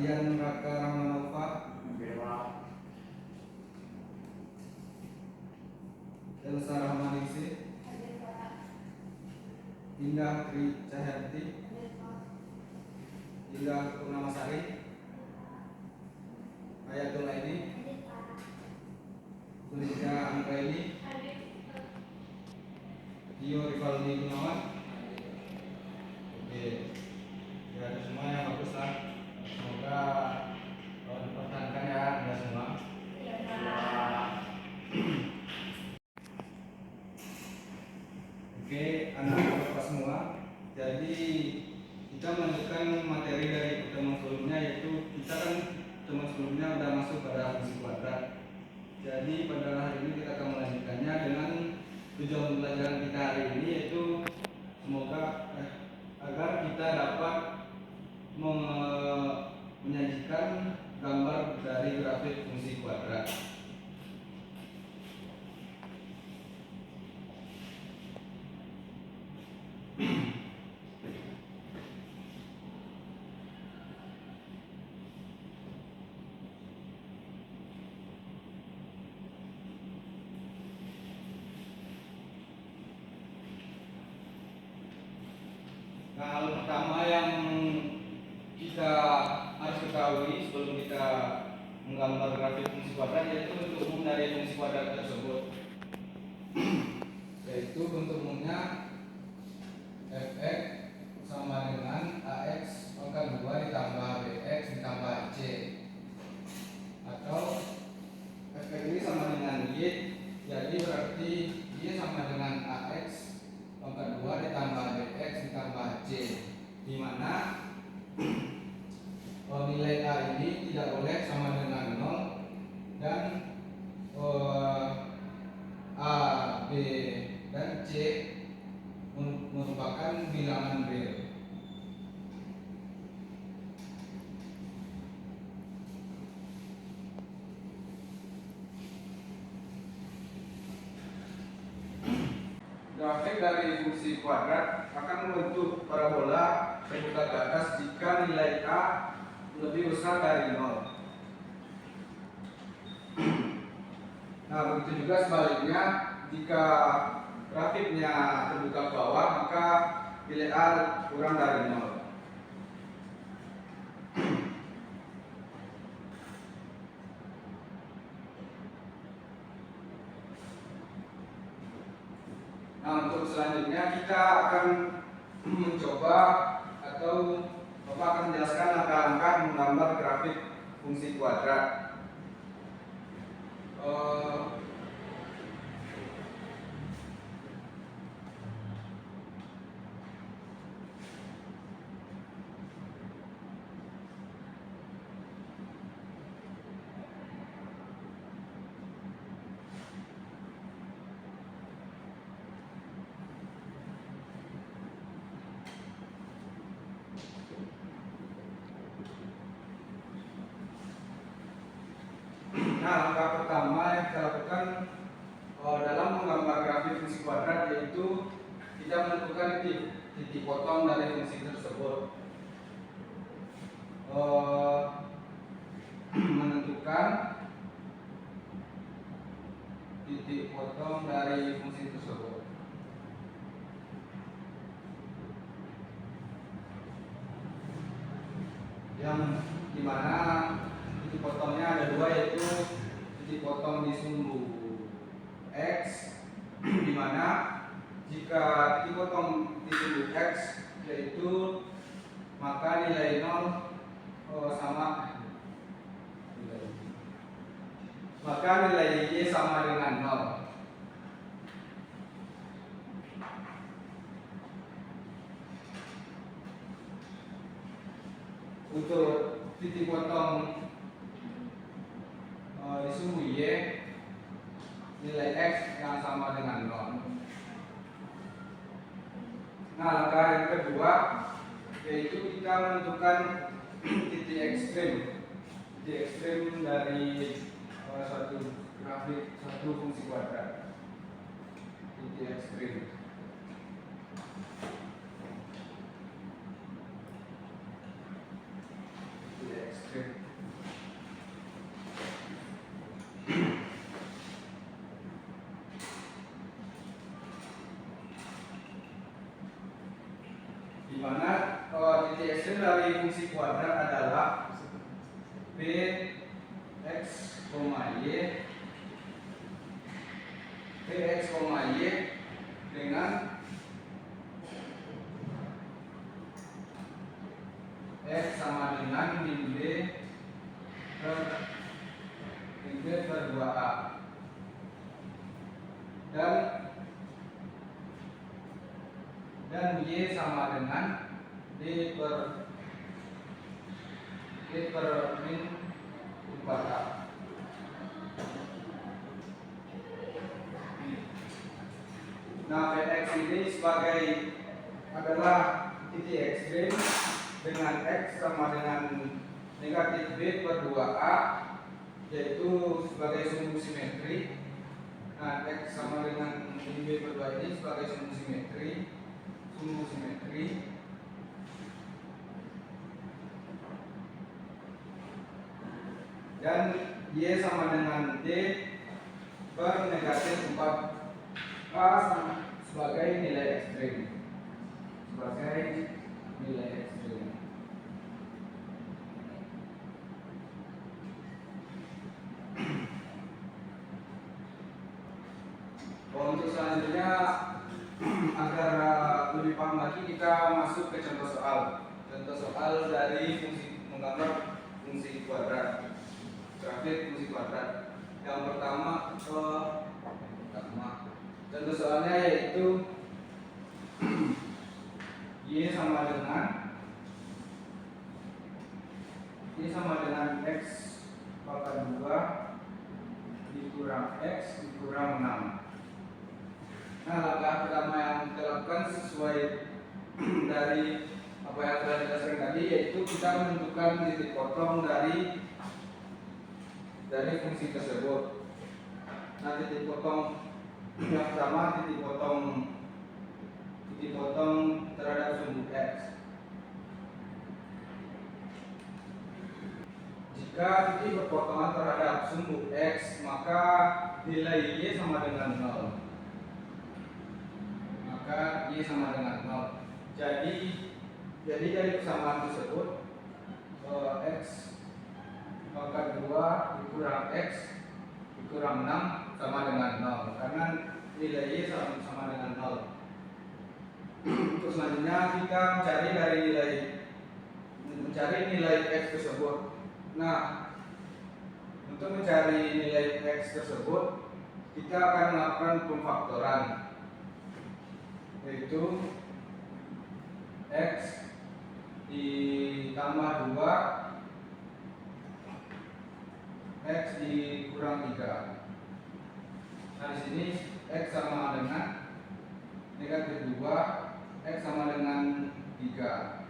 Ardian Raka Rahmanova, Elsa Rahmaningsih, Indah Tri Cahyanti, Indah Purnamasari, Ayatul Aini, Tulika Anggraini, Tio Rivaldi Gunawan. Oke, ya itu semua yang bagus lah. Semoga dipertahankan ya Anda semua. Oke, anak-anak bapak semua. Jadi kita melanjutkan materi dari pertemuan sebelumnya, yaitu kita kan pertemuan sebelumnya sudah masuk pada fungsi kuadrat. Jadi pada hari ini kita akan melanjutkannya dengan tujuan pembelajaran kita hari ini, yaitu semoga agar kita dapat menyajikan gambar dari grafik fungsi kuadrat. Nah, hal pertama yang kita harus ketahui sebelum kita menggambar grafik fungsi kuadrat, yaitu bentuk umum dari fungsi kuadrat tersebut. Yaitu bentuk umumnya fx sama dengan ax pangkat 2 ditambah bx ditambah c, atau fx ini sama dengan y, jadi berarti y sama dengan ax pangkat 2 ditambah bx ditambah c, di mana nilai a ini tidak boleh sama dengan 0 dan a, b, dan c merupakan bilangan real. Grafik dari fungsi kuadrat akan membentuk parabola terbuka ke atas jika nilai a lebih besar dari 0. Nah, begitu juga sebaliknya, jika grafiknya terbuka ke bawah, maka nilai a kurang dari 0. Nah, untuk selanjutnya kita akan mencoba atau Bapak akan menjelaskan langkah-langkah menggambar grafik fungsi kuadrat. Nah, langkah pertama yang kita lakukan dalam menggambar grafik fungsi kuadrat, yaitu kita menentukan titik potong dari fungsi tersebut. Menentukan titik potong dari fungsi tersebut. Yang dimana titik potongnya ada dua, yaitu titik potong di sumbu x, dimana jika titik potong di sumbu x yaitu maka nilai 0 sama, maka nilai y sama dengan 0. Untuk titik potong di sumbu y, nilai x yang sama dengan 0. Nah, langkah yang kedua yaitu kita menentukan titik ekstrim dari suatu grafik, satu fungsi kuadrat. Titik ekstrim. Titik ekstrim. dari fungsi kuadrat adalah Px, Y dengan X sama dengan min B per 2A, dan Y sama dengan D per min 4A. Nah, Px ini adalah titik ekstrim dengan X sama dengan negatif B per 2A, yaitu sebagai sumbu simetri. Nah, X sama dengan B per 2 ini sebagai sumbu simetri. Dan Y sama dengan D per negatif 4A sebagai nilai ekstrim. Untuk selanjutnya, agar lebih paham lagi, kita masuk ke contoh soal. Contoh soal dari menggambar fungsi kuadrat, grafik fungsi kuadrat. Yang pertama, contoh soalnya yaitu Y sama dengan X pangkat 2 dikurang X dikurang 6. Nah, langkah pertama yang kita lakukan sesuai dari apa yang telah kita sering tadi, yaitu kita menentukan titik potong dari fungsi tersebut. Nah, titik potong yang pertama titik potong terhadap sumbu X. Jika titik perpotongan terhadap sumbu X, maka nilai Y sama dengan 0. Jadi dari persamaan tersebut, X pangkat 2 dikurang X dikurang 6 sama dengan 0, karena nilai Y sama dengan 0. Untuk selanjutnya kita mencari nilai X tersebut. Nah, untuk mencari nilai X tersebut, kita akan melakukan pemfaktoran, yaitu X ditambah 2 X dikurang 3. Nah, di sini X sama dengan negatif 2, X sama dengan 3,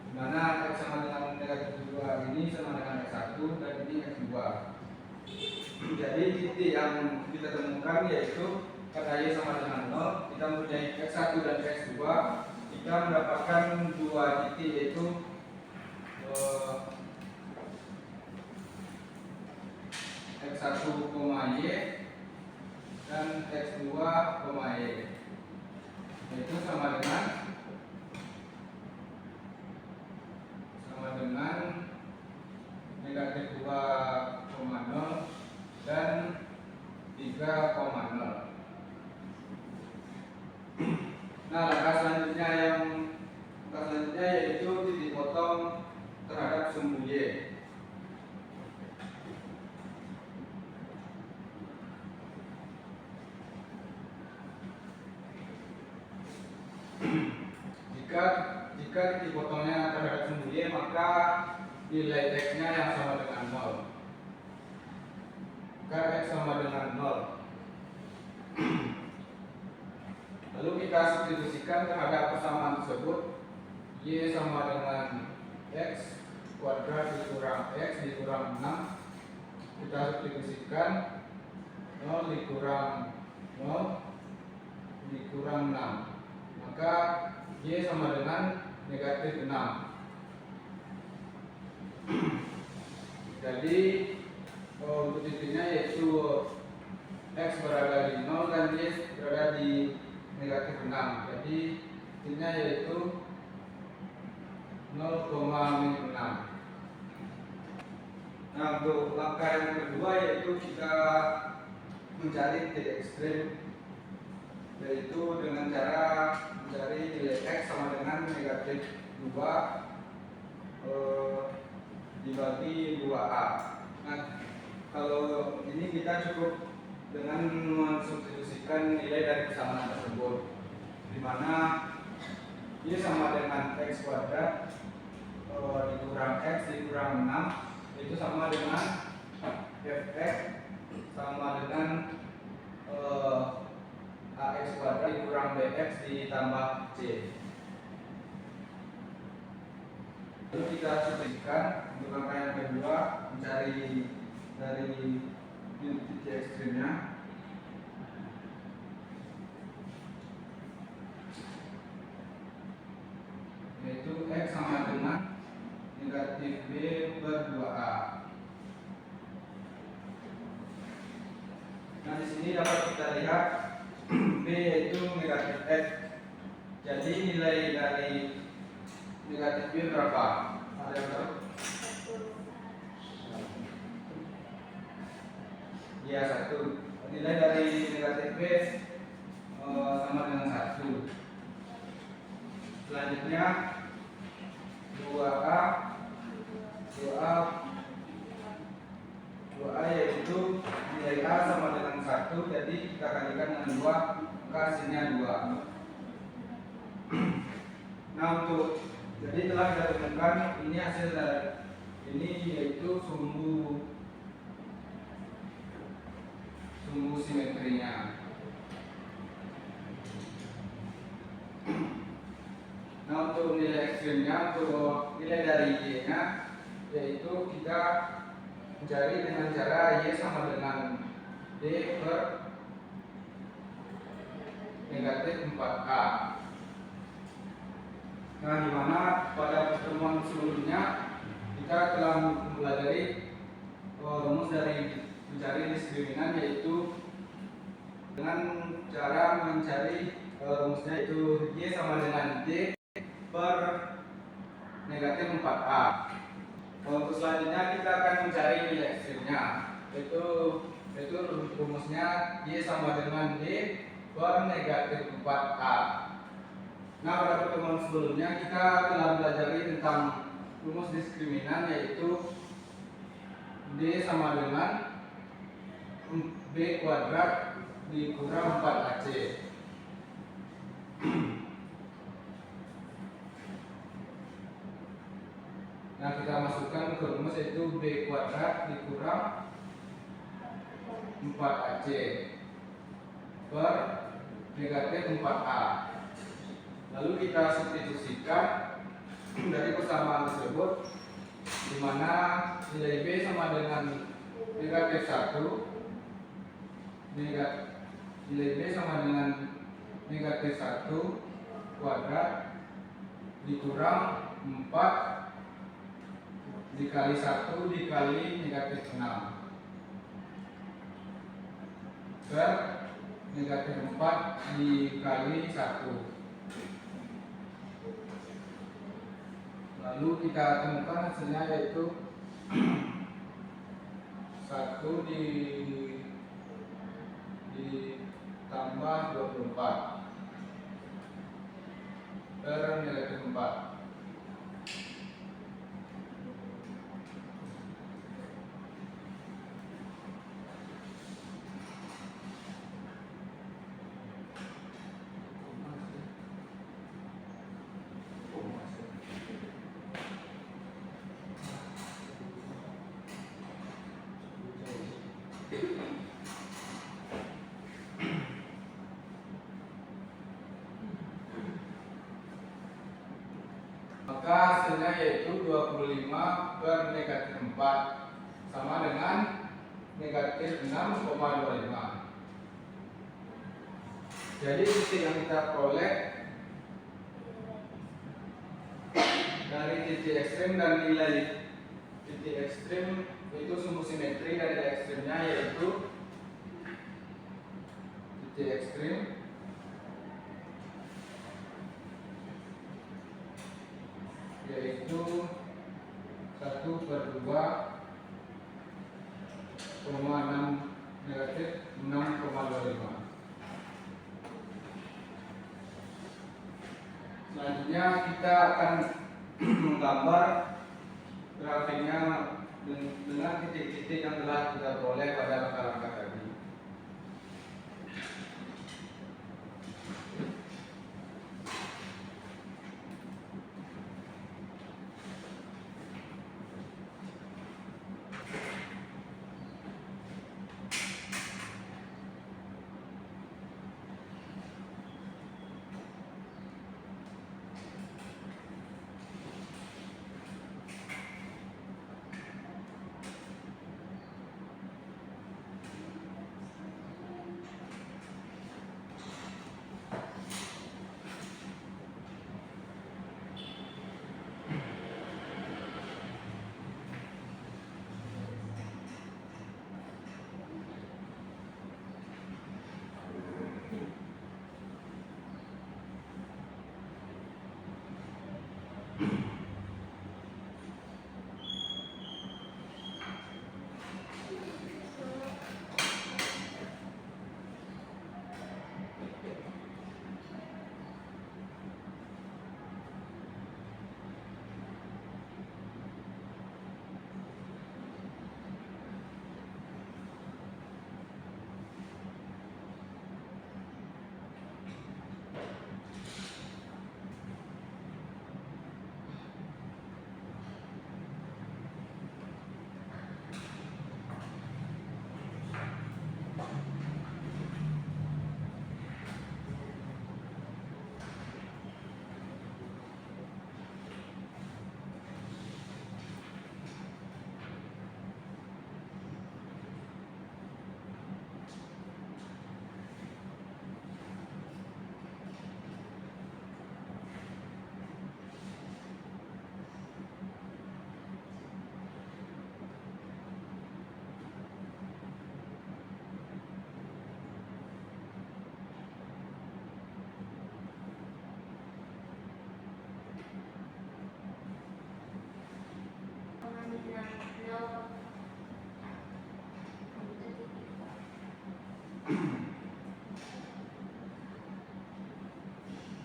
dimana X sama dengan negatif 2 ini sama dengan X1 dan ini X2. Jadi titik yang kita temukan yaitu karena Y sama dengan 0, kita mempunyai X1 dan X2, kita mendapatkan dua titik, yaitu X1, Y dan X2, Y, yaitu sama dengan negatif 2,0 dan 3,0. Nah, langkah selanjutnya yaitu titik potong terhadap sumbu Y. Jika titik potongnya terhadap sumbu Y, maka nilai X-nya yang sama dengan 0. Maka X sama dengan 0. Lalu kita substitusikan terhadap persamaan tersebut. Y sama dengan X kuadrat dikurang X dikurang 6. Kita substitusikan 0 dikurang 0 dikurang 6. Maka Y sama dengan negatif 6. Jadi untuk titiknya yaitu X berada di 0 dan Y berada di negatif 6. Jadi titiknya yaitu 0 0,6. Nah, untuk langkah yang kedua yaitu kita mencari titik ekstrim, yaitu dengan cara mencari nilai X sama dengan negatif 2 dibagi 2A. Nah, kalau ini kita cukup dengan mensubstitusikan nilai dari persamaan tersebut, di mana Y sama dengan X kuadrat dikurang X dikurang 6 itu sama dengan Fx sama dengan Ax kuadrat dikurang Bx ditambah C. Lalu kita substitusikan untuk langkah yang kedua, mencari dari titik ekstrimnya, yaitu X sama dengan negatif B per 2A. Nah, di sini dapat kita lihat B yaitu negatif X. Jadi nilai dari negatif B berapa? Ada yang tahu? Ya, 1. Nilai dari negatif B sama dengan 1. Selanjutnya 2A yaitu nilai A sama dengan 1, jadi kita kalikan dengan 2, maka hasilnya 2. Nah, jadi telah kita temukan ini hasil dari ini yaitu sumbu simetrinya. Nah, untuk nilai ekstrimnya, untuk nilai dari Y-nya, yaitu kita mencari dengan cara Y sama dengan D per negatif 4A. Nah, di mana pada pertemuan sebelumnya kita telah mempelajari rumus dari mencari diskriminan, yaitu dengan cara mencari rumusnya yaitu Y sama dengan D per negatif 4A. Untuk selanjutnya kita akan mencari nilai ekstrimnya, yaitu rumusnya Y sama dengan D per negatif 4A. Nah, pada pertemuan sebelumnya kita telah belajar tentang rumus diskriminan, yaitu D sama dengan B kuadrat dikurang 4AC. Nah, kita masukkan ke rumus yaitu B kuadrat dikurang 4AC per negatif 4A. Lalu kita substitusikan dari persamaan tersebut, di mana nilai B sama dengan negatif 1, nilai B sama dengan negatif 1 kuadrat dikurang 4 dikali 1 dikali negatif 6 per negatif 4 dikali 1. Lalu kita temukan hasilnya, yaitu 1 ditambah 24 per negatif 4. Maka hasilnya yaitu 25 per negatif 4 sama dengan negatif 6,25. Jadi titik yang kita peroleh dari titik ekstrim dan nilai titik ekstrim itu sumbu simetri dari ekstrimnya, yaitu titik ekstrim yaitu negatif 6,25. Selanjutnya kita akan menggambar grafiknya dengan titik-titik yang telah kita peroleh pada langkah-langkah tadi.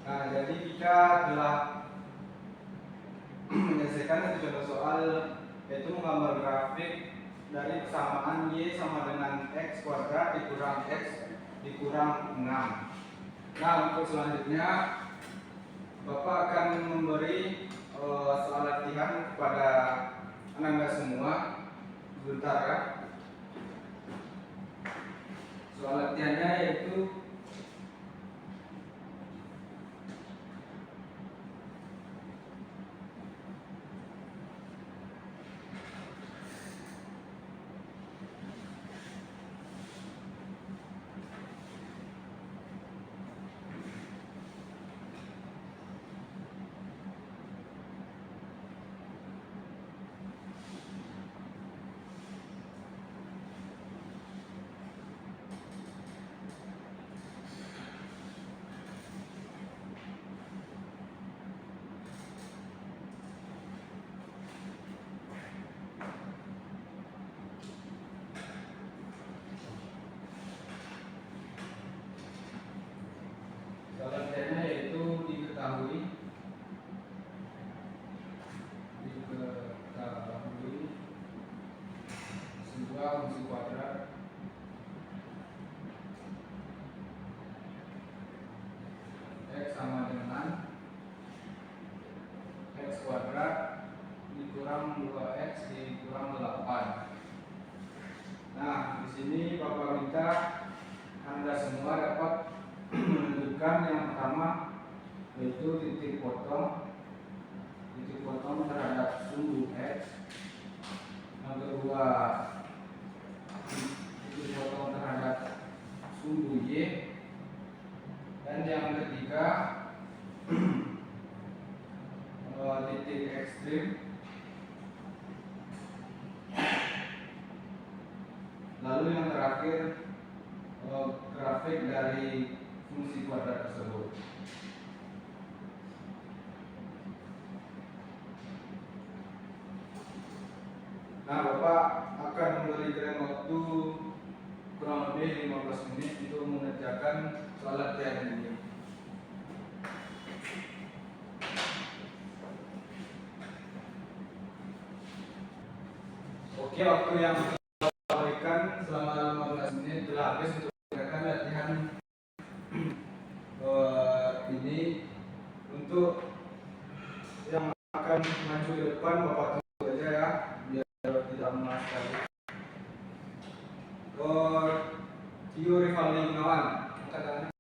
Nah, jadi kita telah menyelesaikan satu contoh soal, yaitu menggambar grafik dari persamaan Y sama dengan X kuadrat dikurang X dikurang 6. Nah, untuk selanjutnya Bapak akan memberi soal latihan kepada Anda semua. Sebentar ya. Soal latihannya yaitu diketahui sebuah fungsi kuadrat X sama dengan X kuadrat dikurang 2X dikurang 8. Nah, di sini Bapak minta Anda semua dapat menentukan yang pertama, yaitu titik potong terhadap sumbu X. Yang kedua, titik potong terhadap sumbu Y. Dan yang ketiga, titik ekstrim. Lalu yang terakhir, grafik dari fungsi kuadrat tersebut. Nah, Bapak akan memberikan waktu kurang 15 menit untuk mengerjakan soal latihan ini. Oke, waktu yang kita berikan selama 15 menit telah habis untuk mengerjakan latihan ini. Untuk yang akan maju ke depan, Bapak tunggu aja ya, biar tidak lama sekali. Tio Rivaldi Gunawan, silakan.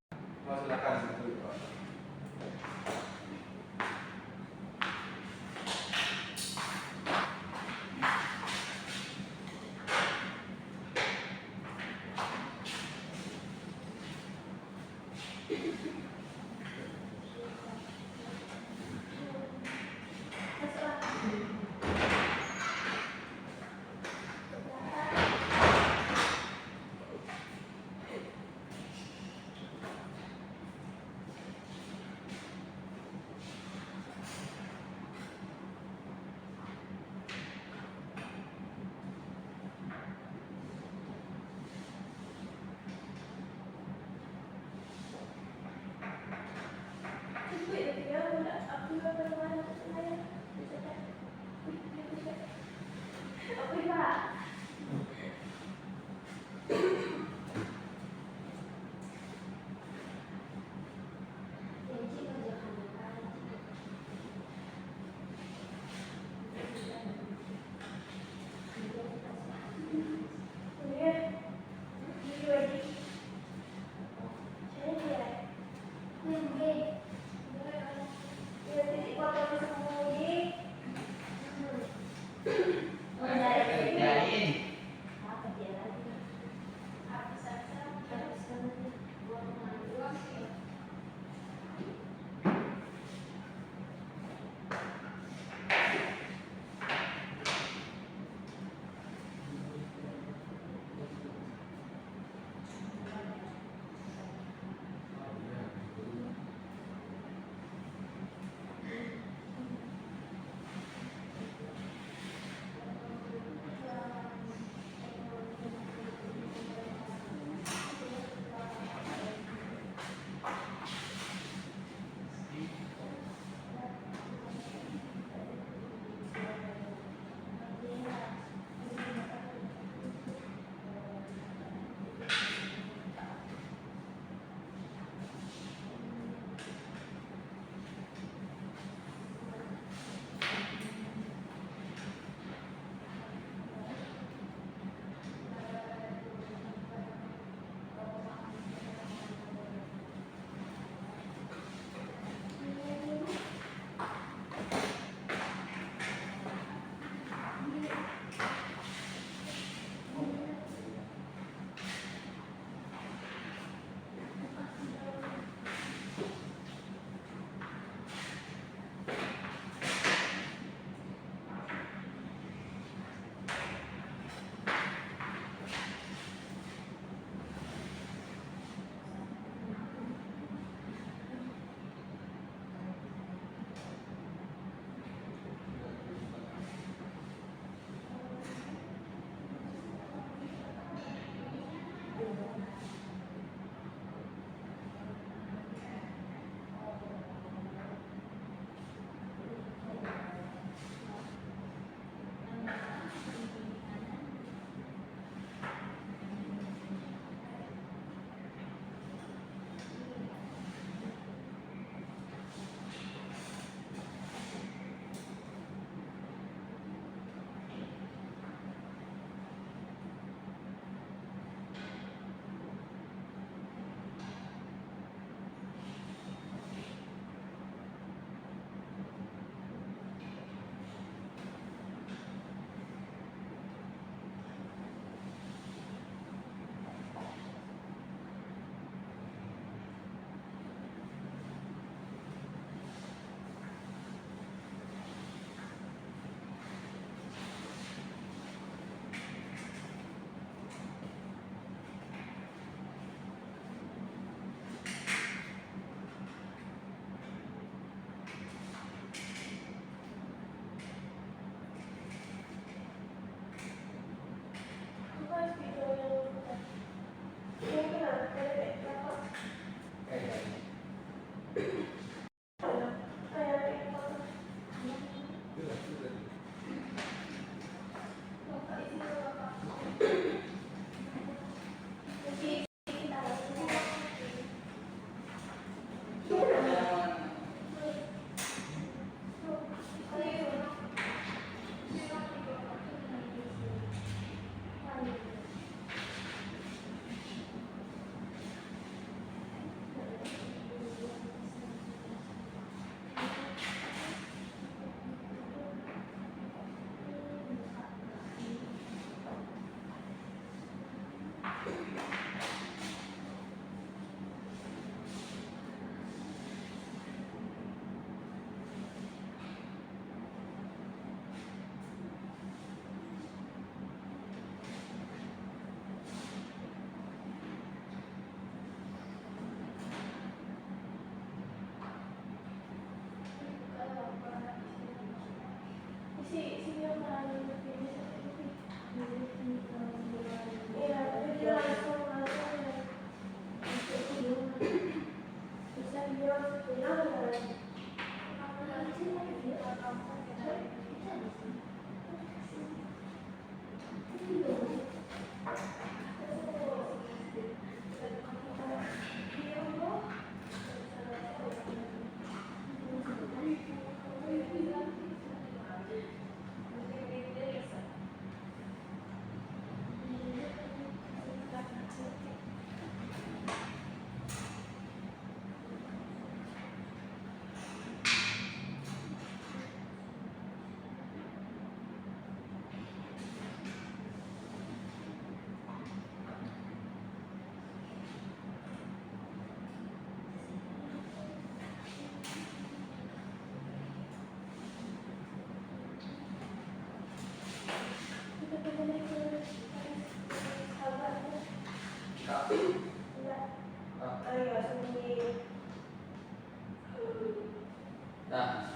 Nah,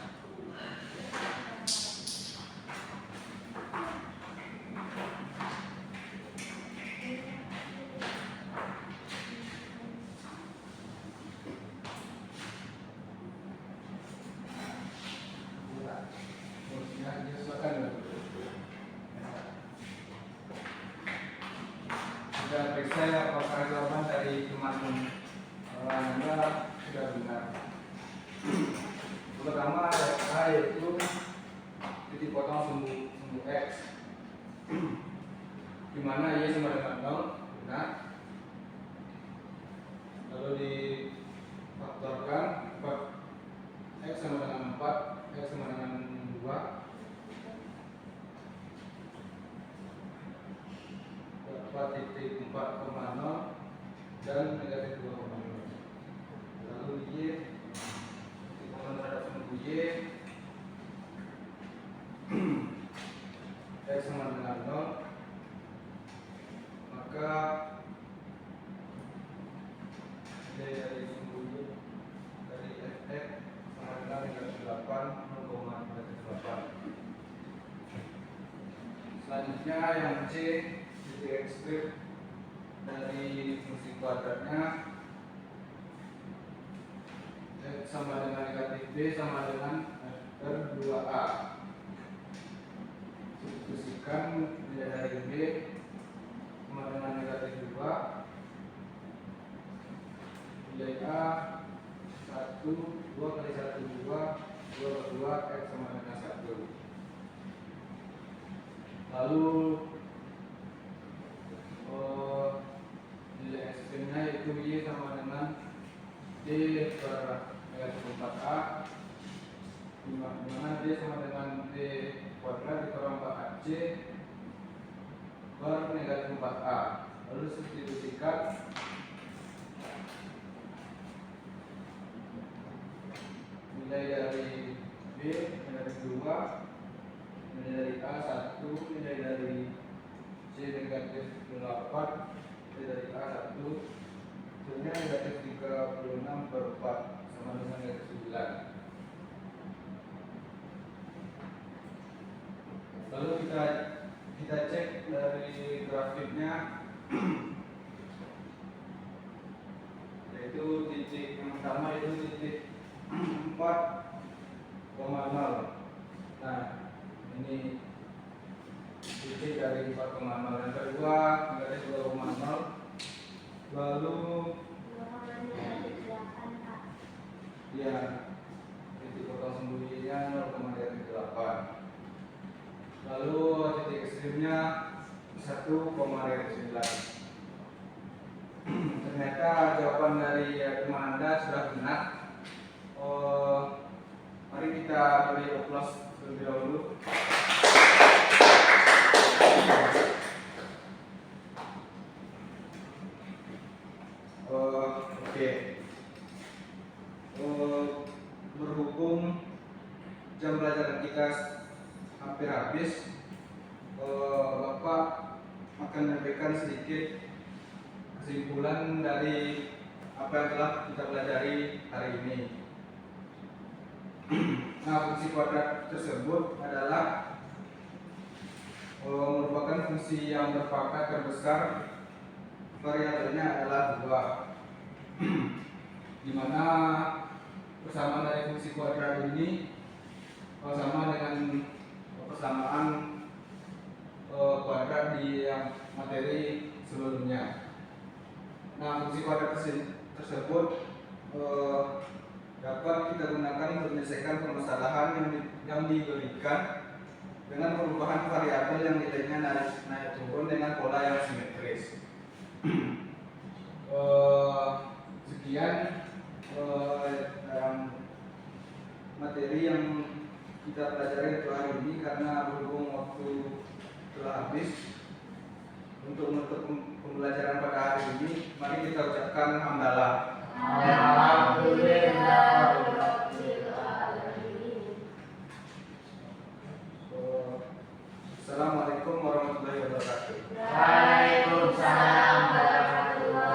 sudah periksa apakah jawaban dari teman Anda sudah benar. Pertama A yaitu titik potong sumbu X, di mana Y sama dengan 0, benar. Lalu difaktorkan, X sama dengan 4, X sama dengan 2, dapat titik 4,0 dan negatif 2,0. Lalu Y titik potong terhadap sumbu Y, X sama dengan 0, maka nilai dari sumbu Y dari Fx sama dengan negatif 8, 0,8. Selanjutnya yang C, titik ekstrim dari fungsi kuadratnya X sama dengan negatif B sama dengan faktor 2A. Substitusikan nilai dari B sama dengan negatif 2, nilai A 1, 2 kali 1, 2, 2 per 2, X sama dengan 1. Lalu nilai ekstrimnya yaitu Y sama dengan D per negatif 4A, di mana D sama dengan D kuadrat ditambah 4AC per negatif 4A. Lalu substitusikan nilai dari B negatif 2, nilai dari A 1, nilai dari C negatif 8, nilai dari A 1, hasilnya negatif 36 per 4 sama dengan negatif 9. Lalu kita cek dari grafiknya, yaitu titik yang pertama itu titik 4,0. Nah, ini titik dari 4,0. Yang kedua negatif 2,0. Lalu ya titik potong sembunyinya 0,8. Lalu titik ekstrimnya 1,9. Ternyata jawaban dari teman Anda sudah benar. Mari kita beri aplaus terlebih dahulu. Oke. Berhubung jam pelajaran kita hampir habis, Bapak akan memberikan sedikit kesimpulan dari apa yang telah kita pelajari hari ini. Nah, fungsi kuadrat tersebut adalah merupakan fungsi yang berpangkat terbesar. Variabelnya adalah 2, di mana persamaan dari fungsi kuadrat ini sama dengan persamaan kuadrat di materi sebelumnya. Nah, fungsi kuadrat tersebut dapat kita gunakan untuk menyelesaikan permasalahan yang diberikan dengan perubahan variabel yang nilainya naik turun dengan pola yang simetris. Sekian materi yang kita pelajari untuk hari ini, karena berhubung waktu telah habis. Untuk menutup pembelajaran pada hari ini, mari kita ucapkan hamdalah. Assalamualaikum warahmatullahi wabarakatuh. Waalaikumsalam warahmatullahi wabarakatuh.